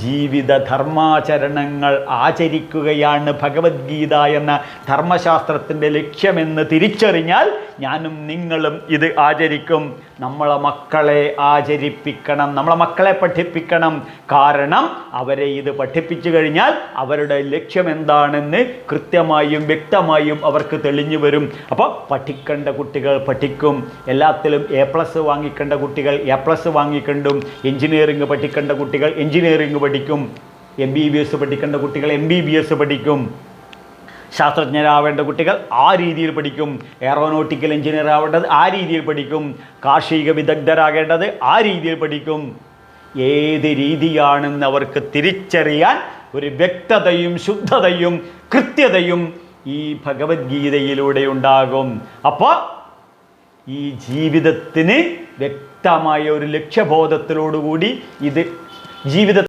ജീവിത ധർമാചരണങ്ങൾ ആചരിക്കുകയാണ് ഭഗവത്ഗീത എന്ന ധർമ്മശാസ്ത്രത്തിൻ്റെ ലക്ഷ്യമെന്ന് തിരിച്ചറിഞ്ഞാൽ ഞാനും നിങ്ങളും ഇത് ആചരിക്കും. നമ്മളെ മക്കളെ ആചരിപ്പിക്കണം, നമ്മളെ മക്കളെ പഠിപ്പിക്കണം. കാരണം അവരെ ഇത് പഠിപ്പിച്ചു കഴിഞ്ഞാൽ അവരുടെ ലക്ഷ്യം എന്താണെന്ന് കൃത്യമായും വ്യക്തമായും അവർക്ക് തെളിഞ്ഞു വരും. അപ്പോൾ പഠിക്കേണ്ട കുട്ടികൾ പഠിക്കും, എല്ലാത്തിലും A+ വാങ്ങിക്കേണ്ട കുട്ടികൾ A+ വാങ്ങിക്കണ്ടും, എഞ്ചിനീയറിംഗ് പഠിക്കേണ്ട കുട്ടികൾ എഞ്ചിനീയറിംഗ് പഠിക്കും, MBBS പഠിക്കേണ്ട കുട്ടികൾ MBBS പഠിക്കും, ശാസ്ത്രജ്ഞരാവേണ്ട കുട്ടികൾ ആ രീതിയിൽ പഠിക്കും, എയറോനോട്ടിക്കൽ എഞ്ചിനീയർ ആവേണ്ടത് ആ രീതിയിൽ പഠിക്കും, കാർഷിക വിദഗ്ധരാകേണ്ടത് ആ രീതിയിൽ പഠിക്കും. ഏത് രീതിയാണെന്ന് അവർക്ക് തിരിച്ചറിയാൻ ഒരു വ്യക്തതയും ശുദ്ധതയും കൃത്യതയും ഈ ഭഗവത്ഗീതയിലൂടെ ഉണ്ടാകും. അപ്പോൾ ഈ ജീവിതത്തിന് വ്യക്തമായ ഒരു ലക്ഷ്യബോധത്തിലോടുകൂടി ഇത് ജീവിത